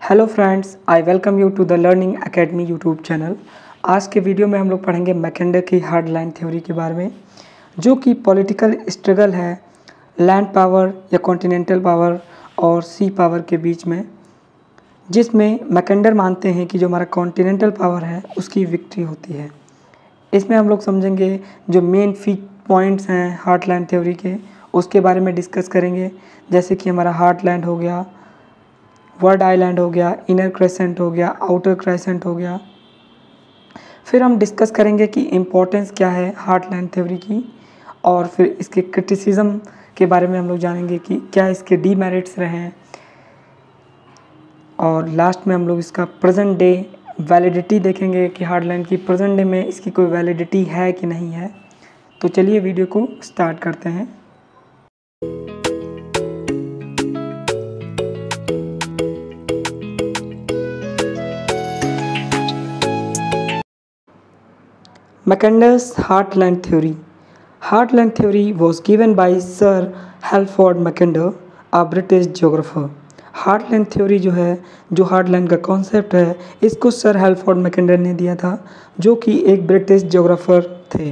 Hello friends, I welcome you to the learning academy YouTube channel. आज के video में हम लोग पढ़ेंगे मैकेंडर की हार्ड लाइन थ्योरी के बारे में, जो कि पॉलिटिकल स्ट्रगल है लैंड पावर या कॉन्टिनेंटल पावर और सी पावर के बीच में, जिसमें मैकेंडर मानते हैं कि जो हमारा कॉन्टिनेंटल पावर है उसकी विक्ट्री होती है। इसमें हम लोग समझेंगे जो मेन पॉइंट्स हैं हार्ड लाइन थ्योरी के, उसके बारे में डिस्कस करेंगे। जैसे कि हमारा हार्ड लैंड हो गया, वर्ड आइलैंड हो गया, इनर क्रेसेंट हो गया, आउटर क्रेसेंट हो गया। फिर हम डिस्कस करेंगे कि इम्पोर्टेंस क्या है हार्ड लाइन थ्योरी की, और फिर इसके क्रिटिसिज्म के बारे में हम लोग जानेंगे कि क्या इसके डीमेरिट्स रहे हैं, और लास्ट में हम लोग इसका प्रेजेंट डे वैलिडिटी देखेंगे कि हार्ड लाइन की प्रेजेंट डे में इसकी कोई वैलिडिटी है कि नहीं है। तो चलिए वीडियो को स्टार्ट करते हैं। Mackender's Heartland Theory. Heartland theory was given by Sir Halford Mackinder, a British geographer. Heartland theory जो है, जो हार्टलैंड का कॉन्सेप्ट है, इसको सर हेल्फोर्ड मैकेंडर ने दिया था, जो कि एक ब्रिटिश जोग्राफर थे।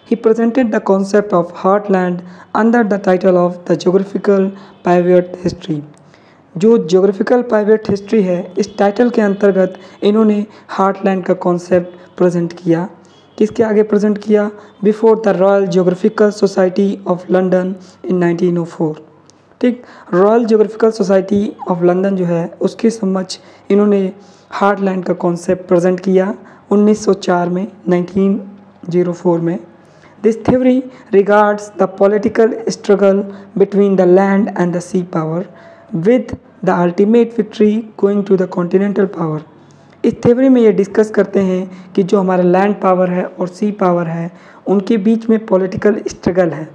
He presented the concept of heartland under the title of the geographical pivot history. जो ज्योग्राफिकल पाइवेट हिस्ट्री है, इस टाइटल के अंतर्गत इन्होंने हार्टलैंड का कॉन्सेप्ट प्रेजेंट किया। किसके आगे प्रेजेंट किया? Before the royal geographical society of London इन 1904। ठीक, royal geographical society of London जो है, उसके समक्ष इन्होंने हार्टलैंड का कॉन्सेप्ट प्रेजेंट किया 1904 में, 1904 में। This theory regards the political struggle between the land and the sea power with the ultimate victory going to the continental power. इस थ्योरी में ये डिस्कस करते हैं कि जो हमारा लैंड पावर है और सी पावर है, उनके बीच में पॉलिटिकल स्ट्रगल है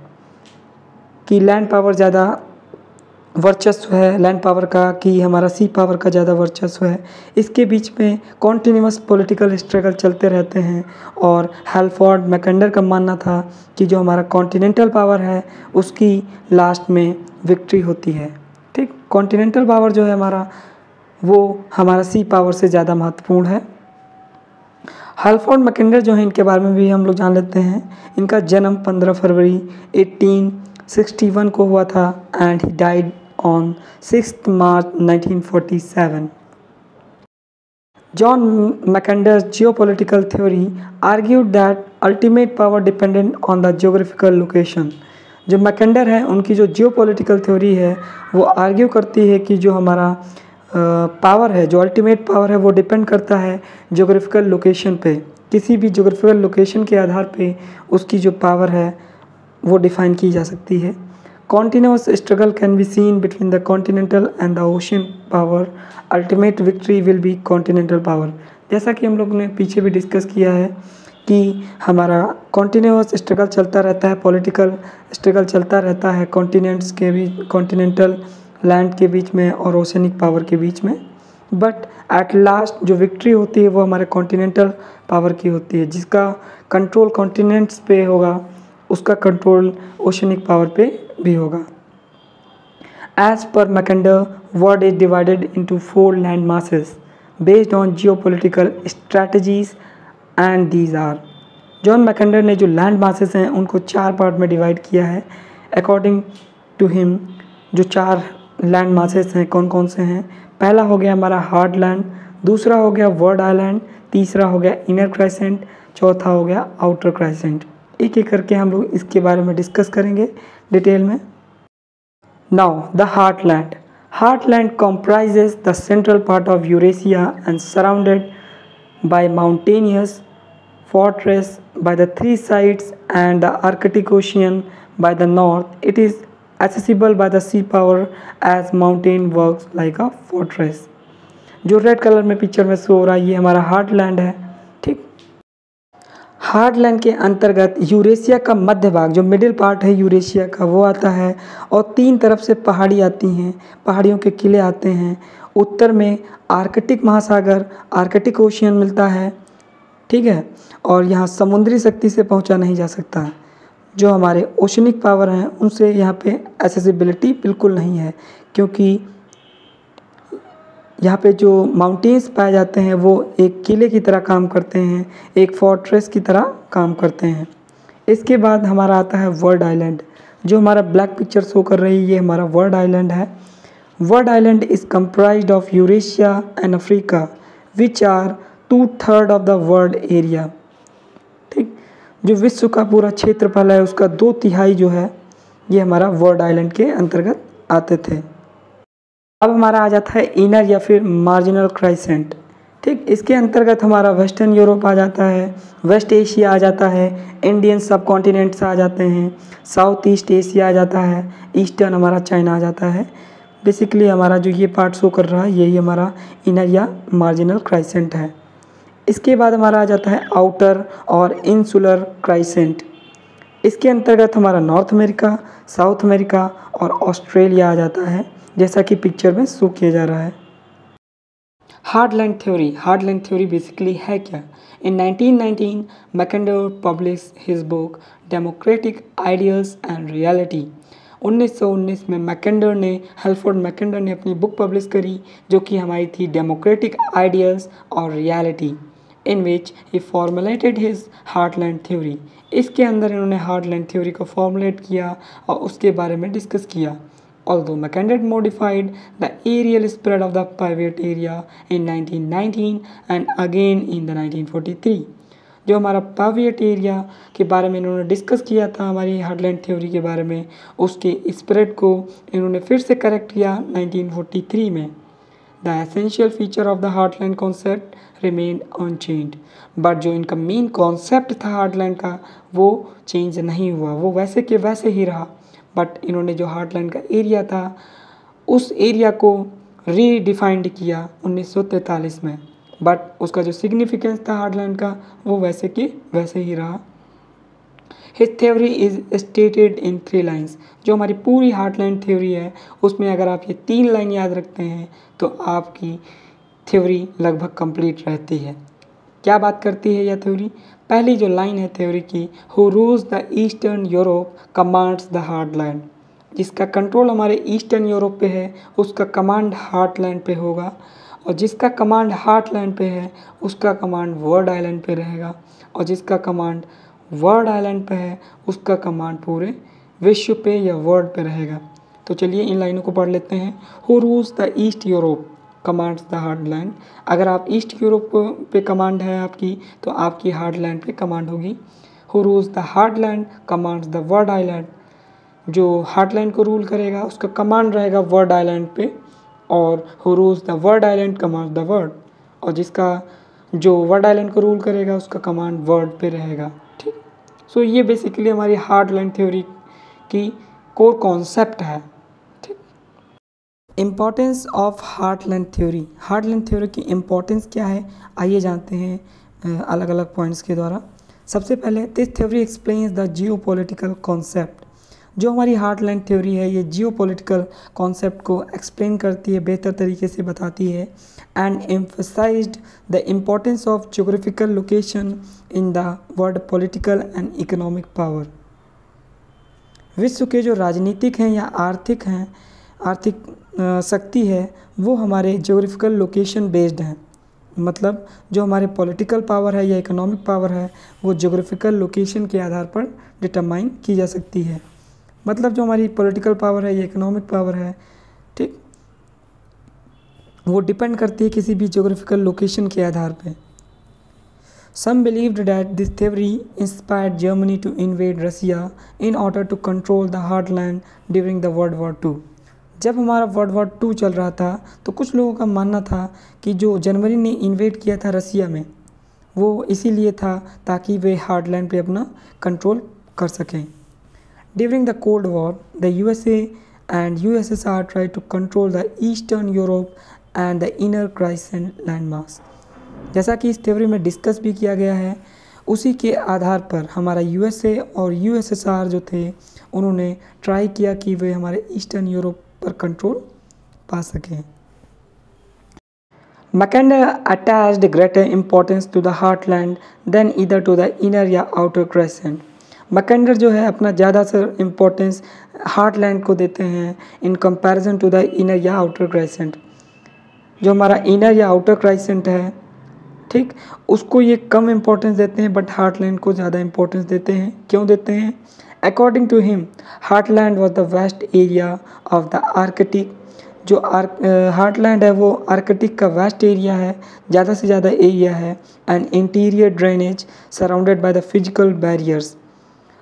कि लैंड पावर ज़्यादा वर्चस्व है लैंड पावर का कि हमारा सी पावर का ज़्यादा वर्चस्व है। इसके बीच में कॉन्टिन्यूस पॉलिटिकल स्ट्रगल चलते रहते हैं, और हेल्फोर्ड मैकेंडर का मानना था कि जो हमारा कॉन्टिनेंटल पावर है उसकी लास्ट में विक्ट्री होती है। ठीक, कॉन्टिनेंटल पावर जो है हमारा, वो हमारा सी पावर से ज़्यादा महत्वपूर्ण है। हेल्फोर्ड मैकेंडर जो है, इनके बारे में भी हम लोग जान लेते हैं। इनका जन्म 15 फरवरी 1861 को हुआ था, and he died on 6 March 1947। John मैकेंडर्स geopolitical theory argued that ultimate power dependent on the geographical location. जो मैकेंडर है, उनकी जो जियोपॉलिटिकल थ्योरी है, वो आर्ग्यू करती है कि जो हमारा पावर है, जो अल्टीमेट पावर है, वो डिपेंड करता है ज्योग्राफिकल लोकेशन पे। किसी भी ज्योग्राफिकल लोकेशन के आधार पे उसकी जो पावर है वो डिफाइन की जा सकती है। Continuous struggle can be seen between the continental and the ocean power, ultimate victory will be continental power. जैसा कि हम लोग ने पीछे भी डिस्कस किया है कि हमारा कॉन्टिन्यूस स्ट्रगल चलता रहता है, पॉलिटिकल स्ट्रगल चलता रहता है कॉन्टिनेंट्स के भी, कॉन्टिनेंटल लैंड के बीच में और ओशनिक पावर के बीच में, बट एट लास्ट जो विक्ट्री होती है वो हमारे कॉन्टिनेंटल पावर की होती है। जिसका कंट्रोल कॉन्टिनेंट्स पे होगा, उसका कंट्रोल ओशनिक पावर पे भी होगा। As per Mackinder, world is divided into 4 land masses based on geopolitical strategies, and these are. John Mackinder ने जो लैंड मासेस हैं उनको 4 पार्ट में डिवाइड किया है अकॉर्डिंग टू हिम। जो 4 लैंड मासेस हैं कौन कौन से हैं? पहला हो गया हमारा हार्ड लैंड, दूसरा हो गया वर्ड आइलैंड, तीसरा हो गया इनर क्रेसेंट, चौथा हो गया आउटर क्रेसेंट। एक एक करके हम लोग इसके बारे में डिस्कस करेंगे डिटेल में। Now the heartland. Heartland comprises the central part of Eurasia and surrounded by mountainous fortress by the 3 sides and the Arctic Ocean by the north. It is accessible by the sea power as mountain works like a fortress। जो red colour में picture में show हो रहा है, ये हमारा heartland है। ठीक, हार्टलैंड के अंतर्गत यूरेशिया का मध्य भाग, जो मिडिल पार्ट है यूरेशिया का, वो आता है, और 3 तरफ से पहाड़ी आती हैं, पहाड़ियों के किले आते हैं। उत्तर में आर्कटिक महासागर, आर्कटिक ओशियन मिलता है। ठीक है, और यहाँ समुद्री शक्ति से पहुँचा नहीं जा सकता। जो हमारे ओशनिक पावर हैं उनसे यहाँ पे एक्सेसिबिलिटी बिल्कुल नहीं है, क्योंकि यहाँ पे जो माउंटेन्स पाए जाते हैं वो एक किले की तरह काम करते हैं, एक फोर्ट्रेस की तरह काम करते हैं। इसके बाद हमारा आता है वर्ड आइलैंड। जो हमारा ब्लैक पिक्चर शो कर रही है ये हमारा वर्ड आइलैंड है। World island is comprised of Eurasia and Africa which are 2/3 of the world area. ठीक, जो विश्व का पूरा क्षेत्रफल है उसका 2/3 जो है ये हमारा वर्ड आइलैंड के अंतर्गत आते थे। अब हमारा आ जाता है इनर या फिर मार्जिनल क्राइसेंट। ठीक, इसके अंतर्गत हमारा वेस्टर्न यूरोप आ जाता है, वेस्ट एशिया आ जाता है, इंडियन सब कॉन्टिनेंट्स आ जाते हैं, साउथ ईस्ट एशिया आ जाता है, ईस्टर्न हमारा चाइना आ जाता है। बेसिकली हमारा जो ये पार्ट शो कर रहा है यही हमारा इनर या मार्जिनल क्राइसेंट है। इसके बाद हमारा आ जाता है आउटर और इंसुलर क्राइसेंट। इसके अंतर्गत हमारा नॉर्थ अमेरिका, साउथ अमेरिका और ऑस्ट्रेलिया आ जाता है, जैसा कि पिक्चर में शो किया जा रहा है। हार्डलैंड थ्योरी बेसिकली है क्या? इन 1919 मैकेंडर publish his book democratic ideals and reality. 1919 में हेल्फोर्ड मैकेंडर ने अपनी बुक पब्लिश करी जो कि हमारी थी डेमोक्रेटिक आइडियल्स और रियलिटी, इन विच ही फॉर्मुलेटेड हिज हार्टलैंड थ्योरी। इसके अंदर इन्होंने हार्टलैंड थ्योरी को फॉर्मुलेट किया और उसके बारे में डिस्कस किया। Although Mackinder modified the aerial spread of the pivot area in 1919 and again in the 1943। जो हमारा पावियट एरिया के बारे में इन्होंने डिस्कस किया था हमारी हार्टलैंड थ्योरी के बारे में, उसके स्प्रेड को इन्होंने फिर से करेक्ट किया 1943 में। The essential feature of the heartland concept remained unchanged. But जो इनका मेन कॉन्सेप्ट था हार्टलैंड का वो चेंज नहीं हुआ, वो वैसे के वैसे ही रहा। बट इन्होंने जो हार्टलैंड का एरिया था उस एरिया को रीडिफाइंड किया 1943 में, बट उसका जो सिग्निफिकेंस था हार्टलैंड का वो वैसे के वैसे ही रहा। His theory is stated in 3 lines. जो हमारी पूरी हार्टलैंड थ्योरी है उसमें अगर आप ये 3 लाइन याद रखते हैं तो आपकी थ्योरी लगभग कंप्लीट रहती है। क्या बात करती है यह थ्योरी? पहली जो लाइन है थ्योरी की, who rules the eastern Europe commands the heartland. जिसका कंट्रोल हमारे ईस्टर्न यूरोप पे है उसका कमांड हार्टलैंड पे होगा, और जिसका कमांड हार्टलैंड पे है उसका कमांड वर्ड आइलैंड पे रहेगा, और जिसका कमांड वर्ड आइलैंड पे है उसका कमांड पूरे विश्व पे या वर्ल्ड पे रहेगा। तो चलिए इन लाइनों को पढ़ लेते हैं। Who rules the east Europe commands the heartland. अगर आप ईस्ट यूरोप पे कमांड है आपकी तो आपकी हार्टलैंड पे कमांड होगी। Who rules the heartland commands the word island. जो हार्टलैंड को रूल करेगा उसका कमांड रहेगा वर्ड आइलैंड पे, और who rules the word island commands the word, और जिसका जो वर्ड आइलैंड को रूल करेगा उसका कमांड वर्ड पे रहेगा। ठीक, सो ये बेसिकली हमारी हार्टलैंड थ्योरी की कोर कॉन्सेप्ट है। Importance of heartland theory. Heartland theory की इम्पॉर्टेंस क्या है आइए जानते हैं अलग अलग पॉइंट्स के द्वारा। सबसे पहले this theory explains the geopolitical concept. जो हमारी हार्टलैंड थ्योरी है ये जियोपॉलिटिकल कॉन्सेप्ट को एक्सप्लेन करती है, बेहतर तरीके से बताती है। And emphasized the importance of geographical location in the world political and economic power. विश्व के जो राजनीतिक हैं या आर्थिक शक्ति है वो हमारे ज्योग्राफिकल लोकेशन बेस्ड हैं। मतलब जो हमारे पॉलिटिकल पावर है या इकोनॉमिक पावर है वो ज्योग्राफिकल लोकेशन के आधार पर डिटरमाइन की जा सकती है। मतलब जो हमारी पॉलिटिकल पावर है या इकोनॉमिक पावर है, ठीक, वो डिपेंड करती है किसी भी ज्योग्राफिकल लोकेशन के आधार पे। Some believed that this theory inspired Germany to invade Russia in order to control the heartland during the World War II। जब हमारा वर्ल्ड वॉर 2 चल रहा था तो कुछ लोगों का मानना था कि जो जर्मनी ने इन्वेड किया था रसिया में वो इसीलिए था ताकि वे हार्टलैंड पे अपना कंट्रोल कर सकें। During the cold war the USA and USSR try to control the eastern Europe and the inner crescent landmass. जैसा कि इस थ्योरी में डिस्कस भी किया गया है उसी के आधार पर हमारा USA और USSR जो थे उन्होंने ट्राई किया कि वे हमारे ईस्टर्न यूरोप पर कंट्रोल पा सकें। Mackinder attached greater importance to the heartland than either to the inner या आउटर क्राइसेंट। मैकेंडर जो है अपना ज़्यादातर इम्पोर्टेंस हार्टलैंड को देते हैं in comparison to the inner या आउटर क्राइसेंट। जो हमारा इनर या आउटर क्राइसेंट है, ठीक, उसको ये कम इम्पोर्टेंस देते हैं, बट हार्टलैंड को ज़्यादा इम्पोर्टेंस देते हैं। क्यों देते हैं? According to him heartland was the west area of the Arctic. जो हार्टलैंड है वो आर्कटिक का वेस्ट एरिया है, ज़्यादा से ज़्यादा एरिया है, and interior drainage surrounded by the physical barriers.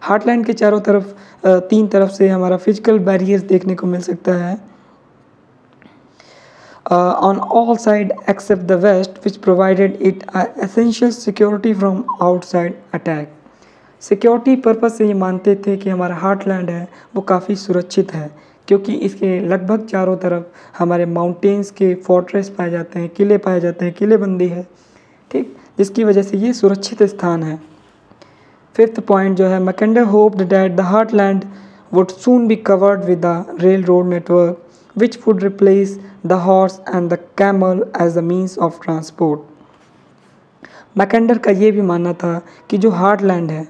Heartland के चारों तरफ 3 तरफ से हमारा फिजिकल बैरियर्स देखने को मिल सकता है, on all sides except the west, which provided it essential security from outside attack. Security purpose से ये मानते थे कि हमारा हार्टलैंड है वो काफ़ी सुरक्षित है, क्योंकि इसके लगभग चारों तरफ हमारे माउंटेन्स के फोर्ट्रेस पाए जाते हैं, किले पाए जाते हैं, किलेबंदी है, ठीक, जिसकी वजह से ये सुरक्षित स्थान है। 5th पॉइंट जो है, मैकेंडर hoped that the heartland would soon be covered with the railroad network, which would replace the horse and the camel as the means of transport. मैकेंडर का ये भी मानना था कि जो हार्टलैंड है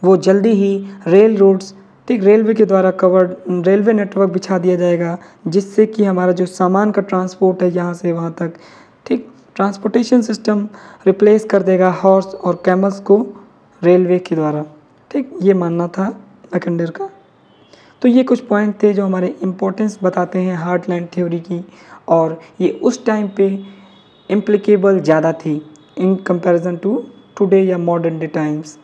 वो जल्दी ही रेल रोड्स, ठीक, रेलवे के द्वारा कवर्ड रेलवे नेटवर्क बिछा दिया जाएगा, जिससे कि हमारा जो सामान का ट्रांसपोर्ट है यहाँ से वहाँ तक, ठीक, ट्रांसपोर्टेशन सिस्टम रिप्लेस कर देगा हॉर्स और कैमल्स को रेलवे के द्वारा, ठीक, ये मानना था मैकेंडर का। तो ये कुछ पॉइंट थे जो हमारे इम्पोर्टेंस बताते हैं हार्टलैंड थ्योरी की, और ये उस टाइम पे इम्प्लीकेबल ज़्यादा थी इन कंपैरिजन टू टुडे या modern day times.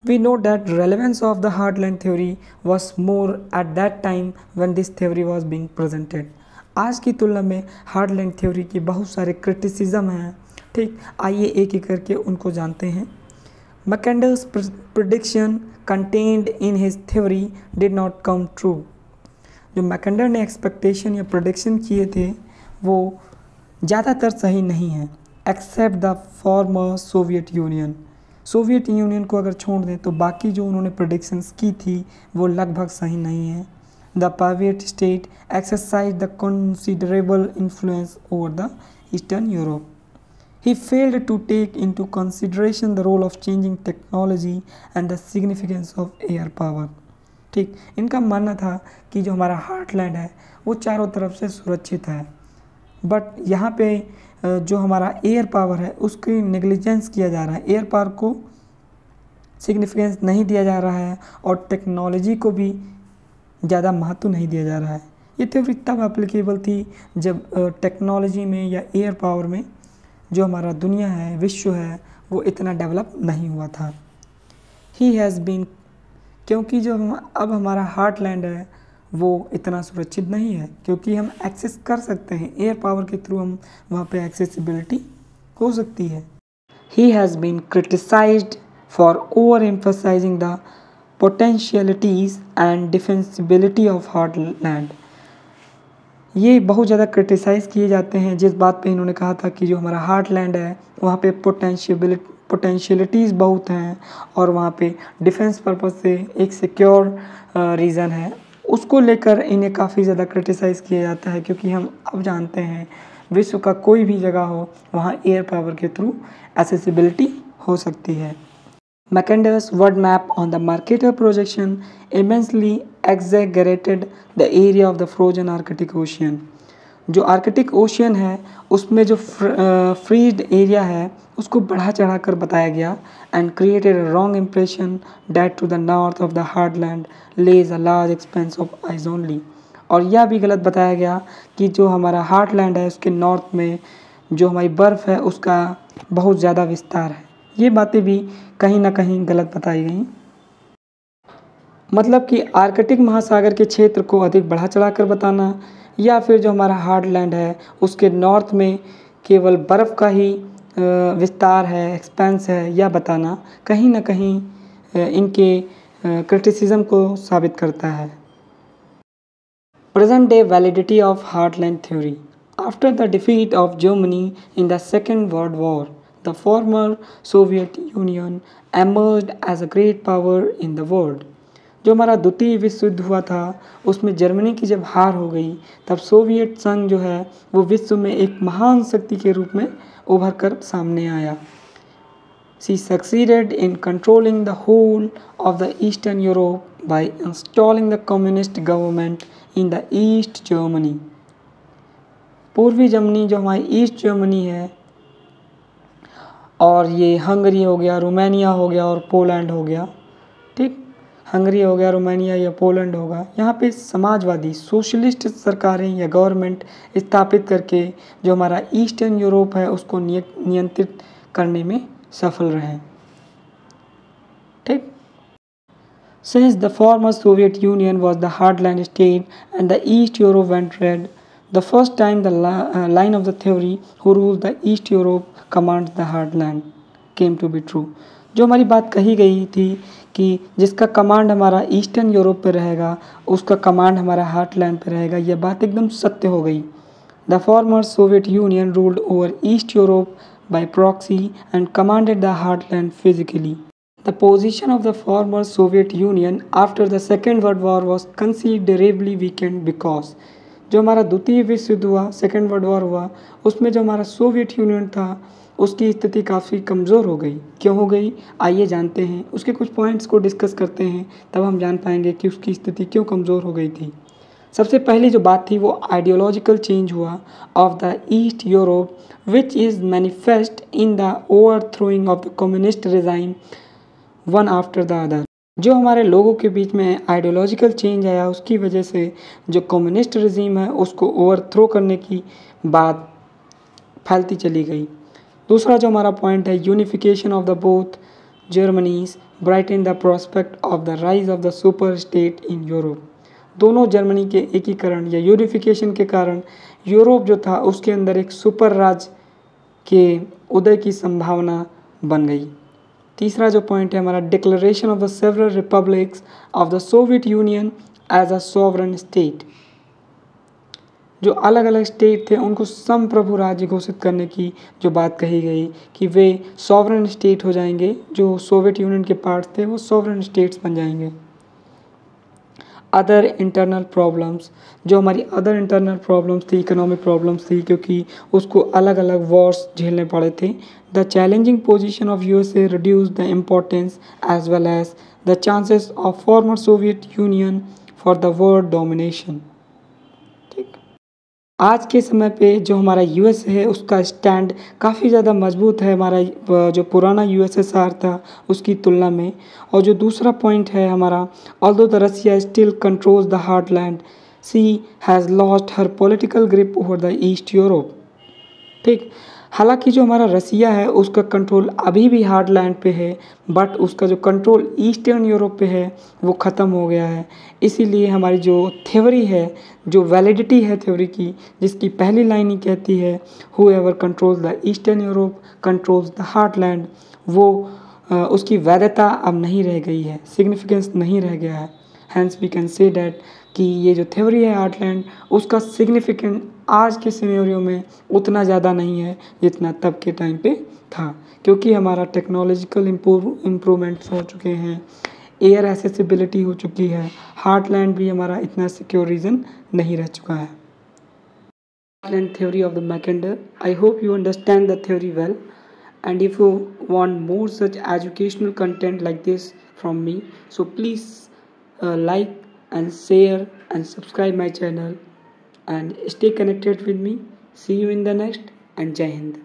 We know that relevance of the heartland theory was more at that time when this theory was being presented. आज की तुलना में हार्टलैंड थ्योरी की बहुत सारे क्रिटिसिज्म हैं, ठीक, आइए एक एक करके उनको जानते हैं। मैकेंडर्स prediction contained in his theory did not come true. जो मैकेंडर ने एक्सपेक्टेशन या प्रेडिक्शन किए थे वो ज़्यादातर सही नहीं हैं, except the former Soviet Union. Soviet Union को अगर छोड़ दें तो बाकी जो उन्होंने प्रेडिक्शंस की थी वो लगभग सही नहीं है। The Soviet state exercise the considerable influence over the eastern Europe. He failed to take into consideration the role of changing technology and the significance of air power. ठीक, इनका मानना था कि जो हमारा हार्टलैंड है वो चारों तरफ से सुरक्षित है, बट यहाँ पे जो हमारा एयर पावर है उसकी नेग्लिजेंस किया जा रहा है, एयर पावर को सिग्निफिकेंस नहीं दिया जा रहा है और टेक्नोलॉजी को भी ज़्यादा महत्व नहीं दिया जा रहा है। ये थ्योरी तब एप्लीकेबल थी जब टेक्नोलॉजी में या एयर पावर में जो हमारा दुनिया है, विश्व है, वो इतना डेवलप नहीं हुआ था। ही हैज़ बीन, क्योंकि जो अब हमारा हार्टलैंड है वो इतना सुरक्षित नहीं है, क्योंकि हम एक्सेस कर सकते हैं एयर पावर के थ्रू, हम वहाँ पे एक्सेसिबिलिटी हो सकती है। He has been criticized for over emphasizing the potentialities and defensibility of heartland. ये बहुत ज़्यादा क्रिटिसाइज़ किए जाते हैं जिस बात पे इन्होंने कहा था कि जो हमारा हार्टलैंड है वहाँ पे पोटेंशियलिटीज़ बहुत हैं और वहाँ पे डिफेंस पर्पस से एक सिक्योर रीज़न है, उसको लेकर इन्हें काफ़ी ज़्यादा क्रिटिसाइज़ किया जाता है, क्योंकि हम अब जानते हैं विश्व का कोई भी जगह हो वहाँ एयर पावर के थ्रू एक्सेसिबिलिटी हो सकती है। Mackender's word map on the Mercator projection immensely exaggerated the area of the frozen Arctic Ocean. जो आर्कटिक ओशियन है उसमें जो फ्रीज्ड एरिया है उसको बढ़ा चढ़ा कर बताया गया, and created a wrong impression that to the north of the heartland lies a large expanse of ice only. और यह भी गलत बताया गया कि जो हमारा हार्टलैंड है उसके नॉर्थ में जो हमारी बर्फ़ है उसका बहुत ज़्यादा विस्तार है। ये बातें भी कहीं ना कहीं गलत बताई गई, मतलब कि आर्कटिक महासागर के क्षेत्र को अधिक बढ़ा चढ़ा कर बताना, या फिर जो हमारा हार्टलैंड है उसके नॉर्थ में केवल बर्फ़ का ही विस्तार है, एक्सपेंस है, यह बताना कहीं ना कहीं इनके क्रिटिसिज्म को साबित करता है। Present day validity of heartland theory. After the defeat of Germany in the second world war, the former Soviet Union emerged as a great power in the world. जो हमारा द्वितीय विश्व युद्ध हुआ था उसमें जर्मनी की जब हार हो गई तब सोवियत संघ जो है वो विश्व में एक महान शक्ति के रूप में उभर कर सामने आया। She succeeded in controlling the whole of the Eastern Europe by installing the communist government in the East Germany. पूर्वी जर्मनी जो हमारी ईस्ट जर्मनी है, और ये हंगरी हो गया, रोमानिया हो गया और पोलैंड हो गया। ठीक, हंगरी हो गया, रोमानिया या पोलैंड होगा। यहाँ पे समाजवादी सोशलिस्ट सरकारें या गवर्नमेंट स्थापित करके जो हमारा ईस्टर्न यूरोप है उसको नियंत्रित करने में सफल रहे। ठीक, Since the former Soviet Union was the heartland state and the East Europe went red, the first time the line of the theory who rules the East Europe commands the heartland came to be true। जो हमारी बात कही गई थी कि जिसका command हमारा eastern Europe पे रहेगा उसका कमांड हमारा हार्टलैंड पे रहेगा, यह बात एकदम सत्य हो गई। The former Soviet Union ruled over East Europe by proxy and commanded the heartland physically। The position of the former Soviet Union after the Second World War was considerably weakened because जो हमारा द्वितीय विश्व युद्ध हुआ, second world war हुआ, उसमें जो हमारा सोवियत यूनियन था उसकी स्थिति काफ़ी कमज़ोर हो गई। क्यों हो गई, आइए जानते हैं। उसके कुछ पॉइंट्स को डिस्कस करते हैं, तब हम जान पाएंगे कि उसकी स्थिति क्यों कमज़ोर हो गई थी। सबसे पहली जो बात थी वो आइडियोलॉजिकल चेंज हुआ of the east Europe which is manifest in the ओवरथ्रोइंग of the communist regime one after the other. जो हमारे लोगों के बीच में आइडियोलॉजिकल चेंज आया उसकी वजह से जो कम्युनिस्ट रजीम है उसको ओवरथ्रो करने की बात फैलती चली गई। दूसरा जो हमारा पॉइंट है, unification of the both Germanys brighten the prospect of the rise of the super state in Europe. दोनों जर्मनी के एकीकरण या यूनिफिकेशन के कारण यूरोप जो था उसके अंदर एक सुपर राज्य के उदय की संभावना बन गई। तीसरा जो पॉइंट है हमारा, declaration of the several republics of the Soviet Union as a sovereign state. जो अलग अलग स्टेट थे उनको संप्रभु राज्य घोषित करने की जो बात कही गई कि वे सॉवरन स्टेट हो जाएंगे, जो सोवियत यूनियन के पार्ट थे वो सॉवरन स्टेट्स बन जाएंगे। अदर इंटरनल प्रॉब्लम्स, जो हमारी अदर इंटरनल प्रॉब्लम्स थी, इकोनॉमिक प्रॉब्लम्स थी, क्योंकि उसको अलग अलग वॉर्स झेलने पड़े थे। The challenging position of USA reduce the importance as well as the chances of former Soviet Union for the world domination. ठीक, आज के समय पे जो हमारा यूएस है उसका स्टैंड काफ़ी ज़्यादा मजबूत है हमारा जो पुराना यूएसएसआर था उसकी तुलना में। और जो दूसरा पॉइंट है हमारा, although the Russia still controls the heartland, she has lost her political grip over the east Europe. ठीक, हालांकि जो हमारा रसिया है उसका कंट्रोल अभी भी हार्टलैंड पे है, बट उसका जो कंट्रोल ईस्टर्न यूरोप पे है वो ख़त्म हो गया है। इसीलिए हमारी जो थ्योरी है, जो वैलिडिटी है थ्योरी की, जिसकी पहली लाइन ही कहती है whoever controls the eastern Europe controls the heartland, वो उसकी वैधता अब नहीं रह गई है, सिग्निफिकेंस नहीं रह गया है। Hence we can say that कि ये जो थ्योरी है हार्टलैंड उसका सिग्निफिकेंट आज के सिनेरियो में उतना ज़्यादा नहीं है जितना तब के टाइम पे था, क्योंकि हमारा टेक्नोलॉजिकल इम्प्रूवमेंट्स हो चुके हैं, एयर एक्सेसिबिलिटी हो चुकी है, हार्टलैंड भी हमारा इतना सिक्योर रीजन नहीं रह चुका है। Heartland theory of the Mackinder. I hope you understand the theory well, and if you want more such educational content like this from me, so please like and share and subscribe my channel and stay connected with me. See you in the next, and Jai Hind.